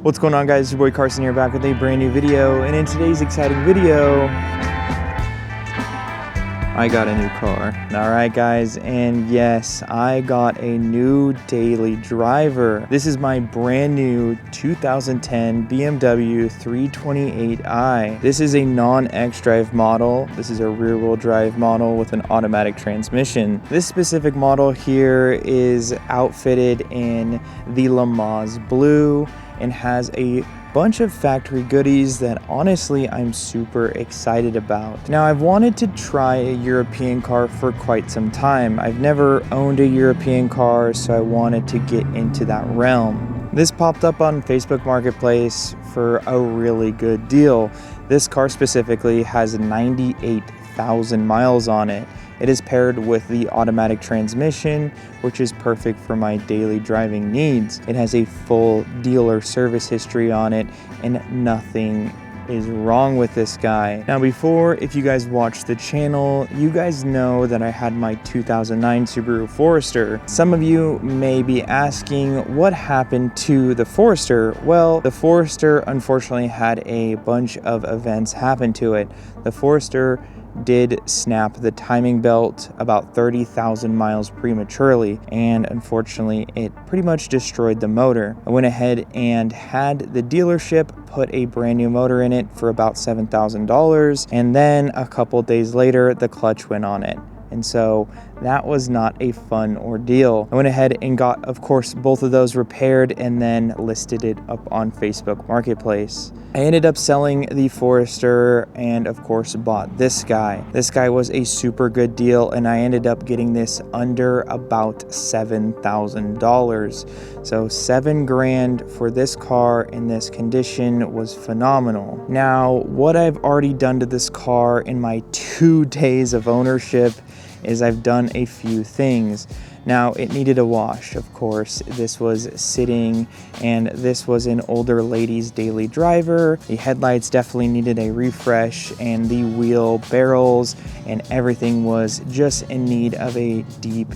What's going on, guys? It's your boy Carson here, back with a brand new video, and in today's exciting video I got a new car. Alright guys, and yes, I got a new daily driver. This is my brand new 2010 BMW 328i. This is a non-X-Drive model. This is a rear-wheel drive model with an automatic transmission. This specific model here is outfitted in the Lamaze blue and has a bunch of factory goodies that honestly I'm super excited about. Now, I've wanted to try a European car for quite some time. I've never owned a European car, so I wanted to get into that realm. This popped up on Facebook Marketplace for a really good deal. This car specifically has 98,000 miles on it. It is paired with the automatic transmission, which is perfect for my daily driving needs. It has a full dealer service history on it, and nothing is wrong with this guy. Now, before, if you guys watch the channel, you guys know that I had my 2009 Subaru Forester. Some of you may be asking what happened to the Forester. Well, the Forester unfortunately had a bunch of events happen to it. The Forester did snap the timing belt about 30,000 miles prematurely, and unfortunately it pretty much destroyed the motor. I went ahead and had the dealership put a brand new motor in it for about $7,000, and then a couple days later the clutch went on it. And so that was not a fun ordeal. I went ahead and got, of course, both of those repaired and then listed it up on Facebook Marketplace. I ended up selling the Forester and, of course, bought this guy. This guy was a super good deal, and I ended up getting this under about $7,000. So $7 grand for this car in this condition was phenomenal. Now, what I've already done to this car in my 2 days of ownership is I've done a few things. Now, it needed a wash, of course. This was sitting, and this was an older lady's daily driver. The headlights definitely needed a refresh, and the wheel barrels and everything was just in need of a deep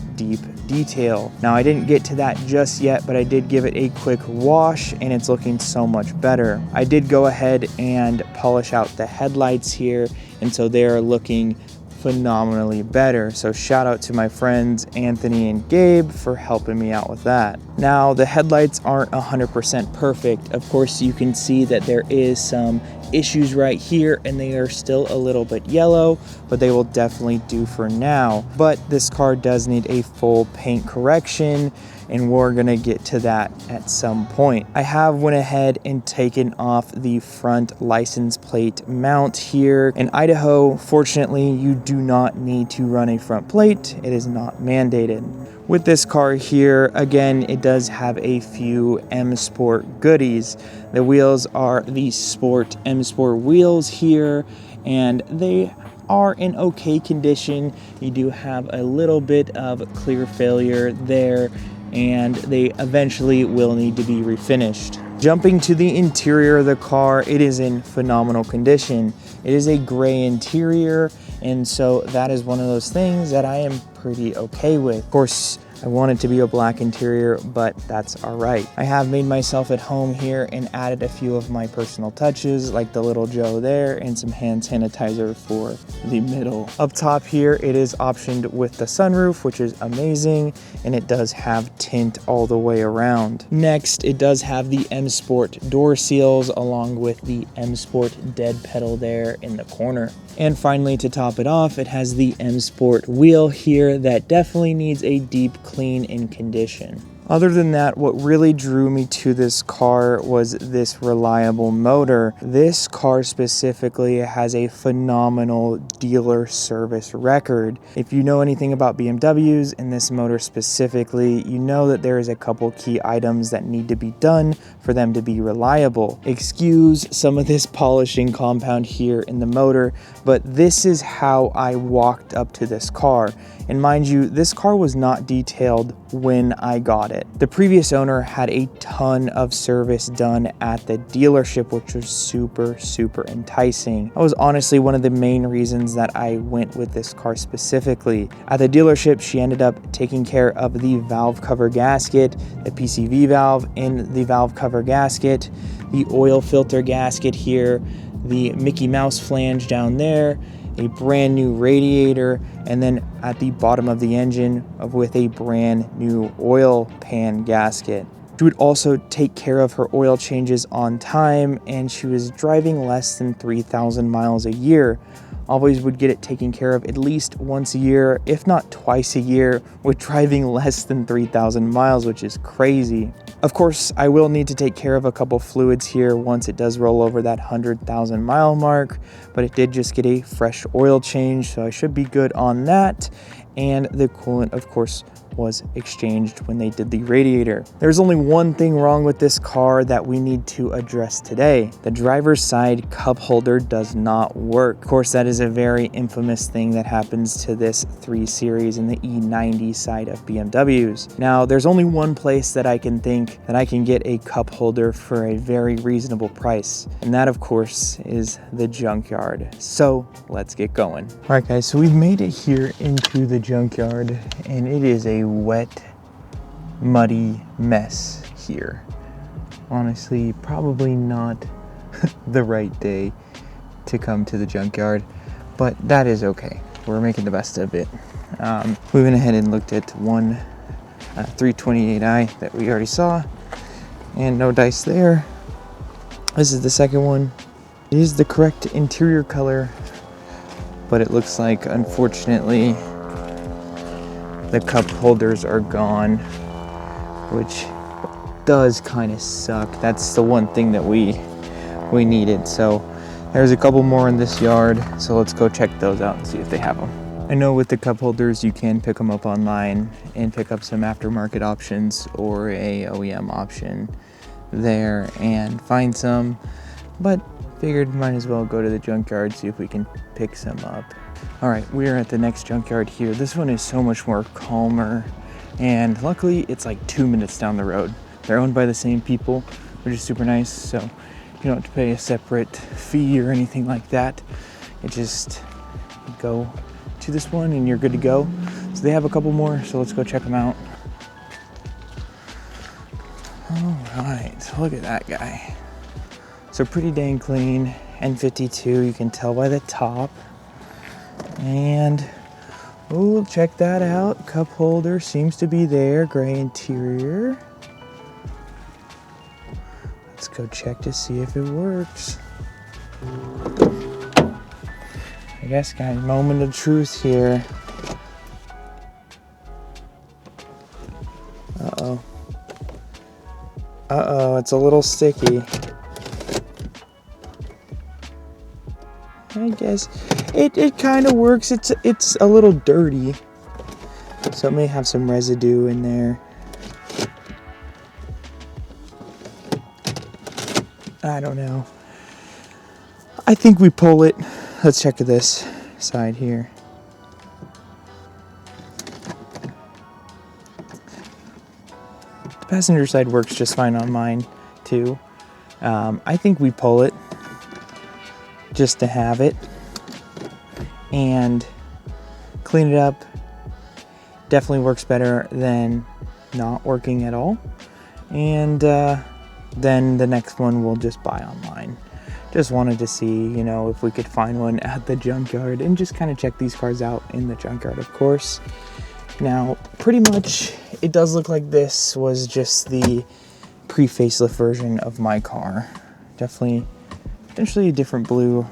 detail. Now, I didn't get to that just yet, but I did give it a quick wash, and it's looking so much better. I did go ahead and polish out the headlights here, and so they are looking phenomenally better. So shout out to my friends Anthony and Gabe for helping me out with that. Now, the headlights aren't 100% perfect. Of course, you can see that there is some issues right here, and they are still a little bit yellow, but they will definitely do for now. But this car does need a full paint correction, and we're gonna get to that at some point. I have went ahead and taken off the front license plate mount here. In Idaho, fortunately, you do not need to run a front plate. It is not mandated. With this car here, again, it does have a few M Sport goodies. The wheels are the Sport M Sport wheels here, and they are in okay condition. You do have a little bit of clear failure there, and they eventually will need to be refinished. Jumping to the interior of the car, it is in phenomenal condition. It is a gray interior, and so that is one of those things that I am pretty okay with. Of course, I want it to be a black interior, but that's all right. I have made myself at home here and added a few of my personal touches, like the little Joe there and some hand sanitizer for the middle. Up top here, it is optioned with the sunroof, which is amazing, and it does have tint all the way around. Next, it does have the M Sport door seals along with the M Sport dead pedal there in the corner. And finally, to top it off, it has the M Sport wheel here that definitely needs a deep clean and condition. Other than that, what really drew me to this car was this reliable motor. This car specifically has a phenomenal dealer service record. If you know anything about BMWs and this motor specifically, you know that there is a couple key items that need to be done for them to be reliable. Excuse some of this polishing compound here in the motor, but this is how I walked up to this car. And mind you, this car was not detailed when I got it. The previous owner had a ton of service done at the dealership, which was super, super enticing. That was honestly one of the main reasons that I went with this car specifically. At the dealership, she ended up taking care of the valve cover gasket, the PCV valve in the valve cover gasket, the oil filter gasket here, the Mickey Mouse flange down there, a brand new radiator, and then at the bottom of the engine with a brand new oil pan gasket. She would also take care of her oil changes on time, and she was driving less than 3,000 miles a year. Always would get it taken care of at least once a year, if not twice a year, with driving less than 3,000 miles, which is crazy. Of course, I will need to take care of a couple fluids here once it does roll over that 100,000 mile mark, but it did just get a fresh oil change, so I should be good on that. And the coolant, of course, was exchanged when they did the radiator. There's only one thing wrong with this car that we need to address today. The driver's side cup holder does not work. Of course, that is a very infamous thing that happens to this 3 Series and the E90 side of BMWs. Now, there's only one place that I can think that I can get a cup holder for a very reasonable price, and that, of course, is the Junkyard. So let's get going. All right, guys, so we've made it here into the Junkyard, and it is a wet, muddy mess here. Honestly, probably not the right day to come to the Junkyard, but that is okay. We're making the best of it. We went ahead and looked at one 328i that we already saw, and no dice there. This is the second one. It is the correct interior color, but it looks like, unfortunately, the cup holders are gone, which does kind of suck. That's the one thing that we needed. So there's a couple more in this yard, so let's go check those out and see if they have them. I know with the cup holders you can pick them up online and pick up some aftermarket options or a OEM option there and find some, but figured might as well go to the Junkyard, see if we can pick some up. All right, we are at the next Junkyard here. This one is so much more calmer, and luckily it's like 2 minutes down the road. They're owned by the same people, which is super nice, so you don't have to pay a separate fee or anything like that. It just go to this one and you're good to go. So they have a couple more, so let's go check them out. All right, look at that guy. So pretty dang clean. N52, you can tell by the top. And oh, check that out. Cup holder seems to be there. Gray interior. Let's go check to see if it works. I guess, guys, moment of truth here. Uh-oh. Uh-oh, it's a little sticky. I guess it kind of works. It's a little dirty, so it may have some residue in there. I don't know. I think we pull it. Let's check this side here. The passenger side works just fine on mine too. I think we pull it just to have it and clean it up. Definitely works better than not working at all. And then the next one we'll just buy online. Just wanted to see, you know, if we could find one at the Junkyard and just kind of check these cars out in the Junkyard, of course. Now, pretty much it does look like this was just the pre-facelift version of my car. Definitely potentially a different blue,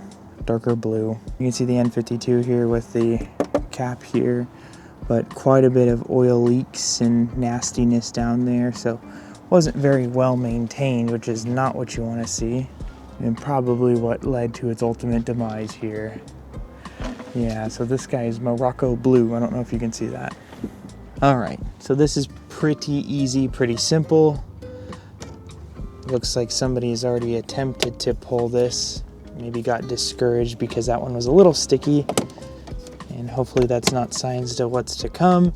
darker blue. You can see the N52 here with the cap here, but quite a bit of oil leaks and nastiness down there, so wasn't very well maintained, which is not what you want to see, and probably what led to its ultimate demise here. Yeah, so this guy is Morocco blue. I don't know if you can see that. All right, so this is pretty easy, pretty simple. Looks like somebody has already attempted to pull this. Maybe got discouraged because that one was a little sticky. and hopefully that's not signs to what's to come,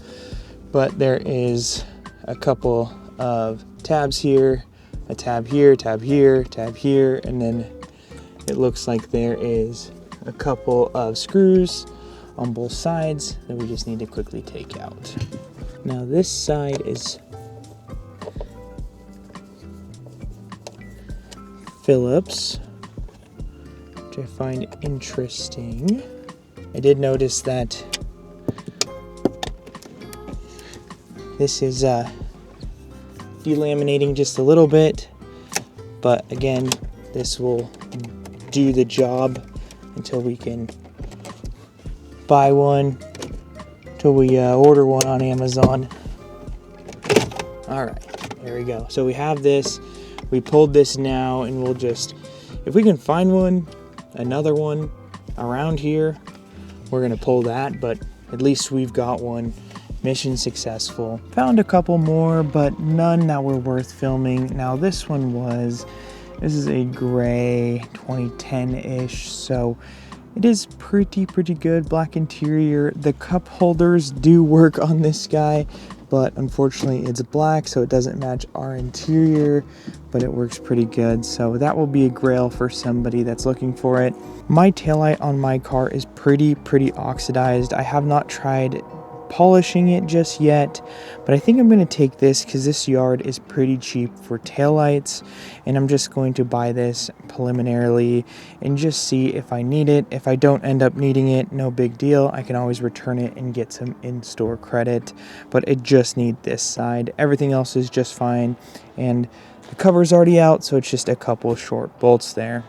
but there is a couple of tabs here, a tab here, tab here, tab here, and then it looks like there is a couple of screws on both sides that we just need to quickly take out. Now this side is Phillips, which I find interesting. I did notice that this is delaminating just a little bit, but again, this will do the job until we can buy one, until we order one on Amazon. All right, there we go. So we have this. We pulled this now, and we'll just, if we can find one, another one around here, we're gonna pull that, but at least we've got one. Mission successful. Found a couple more, but none that were worth filming. Now this is a gray 2010-ish, so it is pretty good. Black interior. The cup holders do work on this guy, but unfortunately it's black, so it doesn't match our interior, but it works pretty good. So that will be a grail for somebody that's looking for it. My taillight on my car is pretty oxidized. I have not tried polishing it just yet, but I think I'm going to take this because this yard is pretty cheap for taillights, and I'm just going to buy this preliminarily and just see if I need it. If I don't end up needing it, no big deal. I can always return it and get some in-store credit, but I just need this side. Everything else is just fine, and the cover's already out, so it's just a couple short bolts there.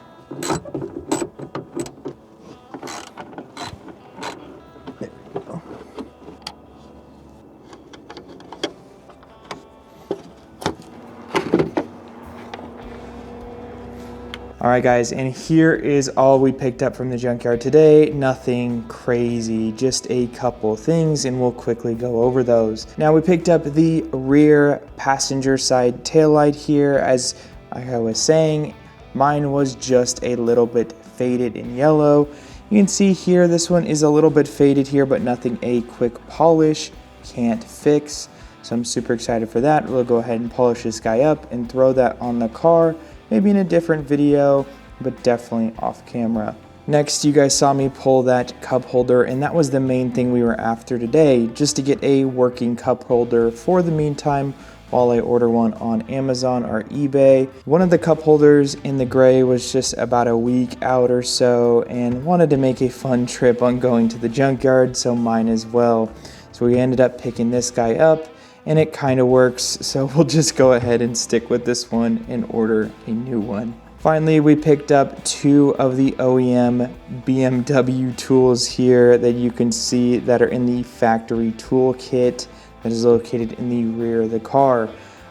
Alright guys, and here is all we picked up from the junkyard today. Nothing crazy, just a couple things, and we'll quickly go over those. Now we picked up the rear passenger side taillight here. As I was saying, mine was just a little bit faded in yellow. You can see here, this one is a little bit faded here, but nothing a quick polish can't fix. So I'm super excited for that. We'll go ahead and polish this guy up and throw that on the car. Maybe in a different video, but definitely off camera. Next, you guys saw me pull that cup holder, and that was the main thing we were after today, just to get a working cup holder for the meantime while I order one on Amazon or eBay. One of the cup holders in the gray was just about a week out or so, and wanted to make a fun trip on going to the junkyard, so mine as well. So we ended up picking this guy up, and it kind of works, so we'll just go ahead and stick with this one and order a new one. Finally, we picked up two of the OEM BMW tools here that you can see that are in the factory toolkit that is located in the rear of the car.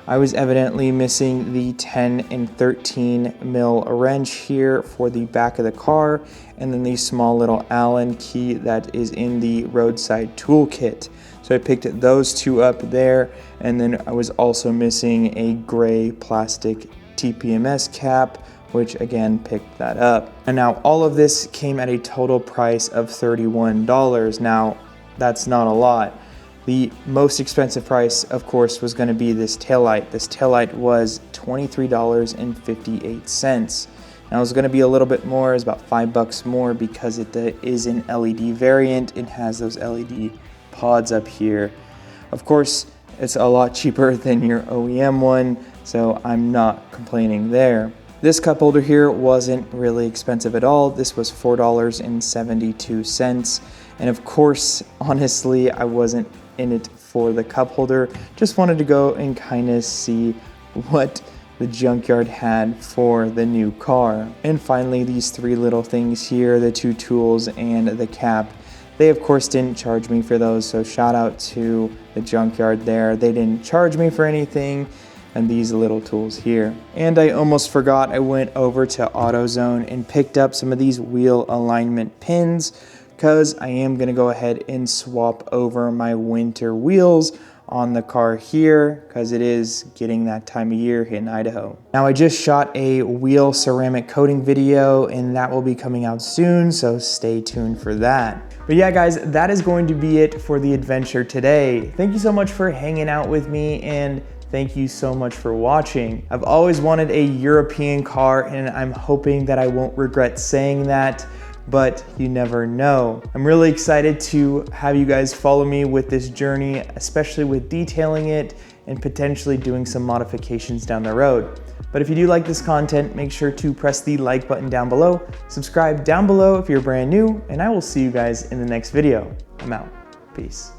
I was evidently missing the 10 and 13 mil wrench here for the back of the car, and then the small little Allen key that is in the roadside toolkit. So I picked those two up there, and then I was also missing a gray plastic TPMS cap, which again picked that up. And now all of this came at a total price of $31. Now that's not a lot. The most expensive price, of course, was going to be this taillight. This taillight was $23.58. Now it was going to be a little bit more, it's about $5 more because it is an LED variant. It has those LED pods up here. Of course, it's a lot cheaper than your OEM one, so I'm not complaining there. This cup holder here wasn't really expensive at all. This was $4.72. And of course, honestly, I wasn't in it for the cup holder. Just wanted to go and kind of see what the junkyard had for the new car. And finally, these three little things here, the two tools and the cap. They of course didn't charge me for those, so shout out to the junkyard there. They didn't charge me for anything, and these little tools here. And I almost forgot, I went over to AutoZone and picked up some of these wheel alignment pins, because I am going to go ahead and swap over my winter wheels on the car here because it is getting that time of year here in Idaho. Now I just shot a wheel ceramic coating video and that will be coming out soon, so stay tuned for that. But yeah guys, that is going to be it for the adventure today. Thank you so much for hanging out with me and thank you so much for watching. I've always wanted a European car and I'm hoping that I won't regret saying that, but you never know. I'm really excited to have you guys follow me with this journey, especially with detailing it and potentially doing some modifications down the road. But if you do like this content, make sure to press the like button down below, subscribe down below if you're brand new, and I will see you guys in the next video. I'm out. Peace.